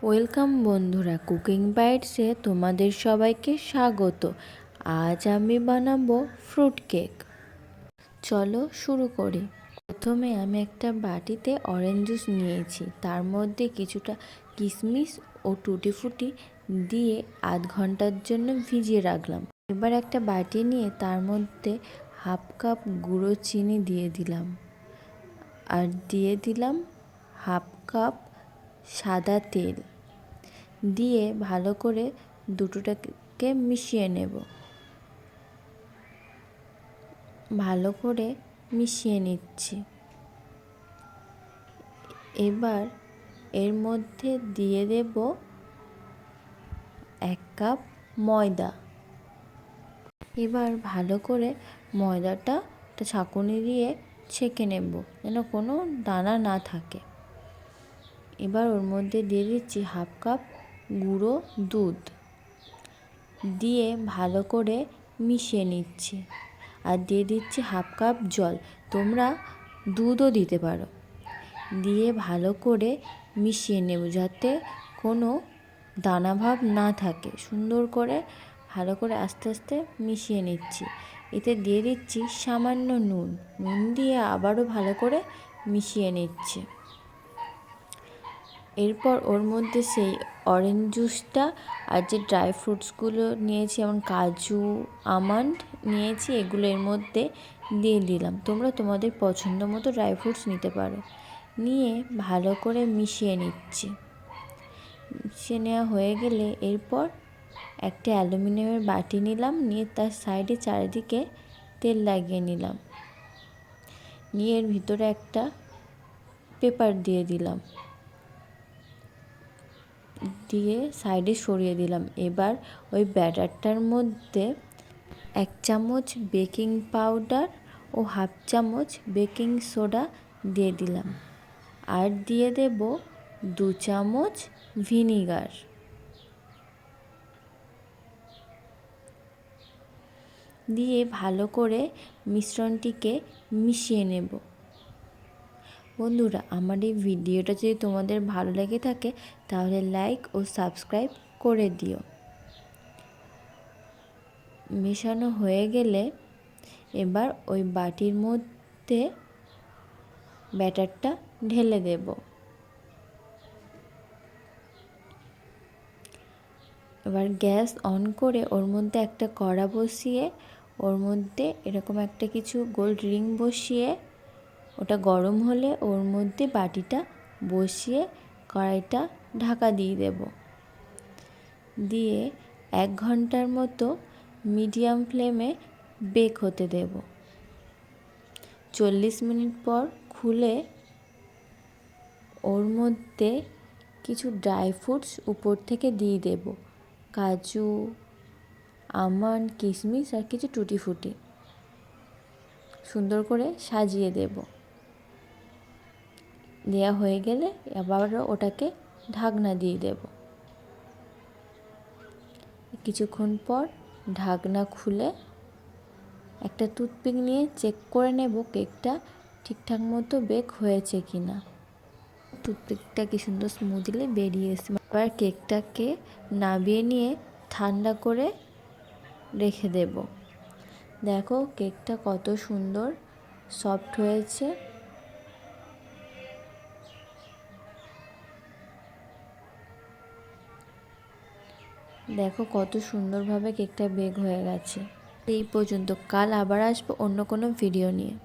Welcome বন্ধুরা, cooking বাইটসে তোমাদের সবাইকে স্বাগত। আজ আমি বানাবো ফ্রুট কেক। চলো শুরু করি। প্রথমে আমি একটা বাটিতে অরেঞ্জ জুস নিয়েছি, তার মধ্যে কিছুটা কিশমিশ ও টুটি ফুটি দিয়ে আধ ঘন্টার জন্য ভিজিয়ে রাখলাম। এবার একটা বাটি নিয়ে তার মধ্যে হাফ কাপ গুঁড়ো চিনি দিয়ে দিলাম, আর দিয়ে দিলাম হাফ কাপ সাদা তেল। দিয়ে ভালো করে দুটোটাকে মিশিয়ে নেব। ভালো করে মিশিয়ে নিচ্ছি। এবার এর মধ্যে দিয়ে দেব 1 কাপ ময়দা। এবার ভালো করে ময়দাটা ছাঁকুনি দিয়ে ছেঁকে নেব, যেন কোনো দানা না থাকে। এবার ওর মধ্যে দিয়ে দিচ্ছি হাফ কাপ গুঁড়ো দুধ, দিয়ে ভালো করে মিশিয়ে নিচ্ছি। আর দিয়ে দিচ্ছি হাফ কাপ জল, তোমরা দুধও দিতে পারো। দিয়ে ভালো করে মিশিয়ে নেব, যাতে কোনো দানাভাব না থাকে। সুন্দর করে ভালো করে আস্তে আস্তে মিশিয়ে নিচ্ছি। এতে দিয়ে দিচ্ছি সামান্য নুন দিয়ে আবারও ভালো করে মিশিয়ে নিচ্ছি। এরপর ওর মধ্যে সেই অরেঞ্জ জুসটা আর যে ড্রাই ফ্রুটসগুলো নিয়েছি, যেমন কাজু, আমন্ড নিয়েছি, এগুলো এর মধ্যে দিয়ে দিলাম। তোমরা তোমাদের পছন্দ মতো ড্রাই ফ্রুটস নিতে পারো। নিয়ে ভালো করে মিশিয়ে নিচ্ছি। মিশিয়ে নেওয়া হয়ে গেলে এরপর একটা অ্যালুমিনিয়ামের বাটি নিলাম, নিয়ে তার সাইডে চারিদিকে তেল লাগিয়ে নিলাম। নিয়ে এর ভিতরে একটা পেপার দিয়ে দিলাম, দিয়ে সাইডে সরিয়ে দিলাম। এবার ওই ব্যাটারটার মধ্যে 1 চামচ বেকিং পাউডার ও হাফ চামচ বেকিং সোডা দিয়ে দিলাম, আর দিয়ে দেব 2 চামচ ভিনিগার। দিয়ে ভালো করে মিশ্রণটিকে মিশিয়ে নেব। বন্ধুরা, আমার এই ভিডিওটা যদি তোমাদের ভালো লেগে থাকে তাহলে লাইক ও সাবস্ক্রাইব করে দিও। মেশানো হয়ে গেলে এবার ওই বাটির মধ্যে ব্যাটারটা ঢেলে দেব। এবার গ্যাস অন করে ওর মধ্যে একটা কড়া বসিয়ে ওর মধ্যে এরকম একটা কিছু গোল রিং বসিয়ে, ওটা গরম হলে ওর মধ্যে বাটিটা বসিয়ে কড়াইটা ঢাকা দিয়ে দেব। দিয়ে 1 ঘন্টার মতো মিডিয়াম ফ্লেমে বেক হতে দেব। 40 মিনিট পর খুলে ওর মধ্যে কিছু ড্রাই ফ্রুটস উপর থেকে দিয়ে দেব, কাজু, আমন্ড, কিশমিশ আর কিছু টুটি ফুটি সুন্দর করে সাজিয়ে দেব। দেওয়া হয়ে গেলে আবার ওটাকে ঢাকনা দিয়ে দেব। কিছুক্ষণ পর ঢাকনা খুলে একটা টুথপিক নিয়ে চেক করে নেব কেকটা ঠিকঠাক মতো বেক হয়েছে কিনা। টুথপিকটা কি সুন্দর স্মুথলি বেরিয়ে এসেছে। এবার কেকটাকে নামিয়ে নিয়ে ঠান্ডা করে রেখে দেব। দেখো কেকটা কত সুন্দর সফট হয়েছে। দেখো কত সুন্দরভাবে কেকটা বেক হয়ে গেছে। এই পর্যন্ত। কাল আবার আসবো অন্য কোনো ভিডিও নিয়ে।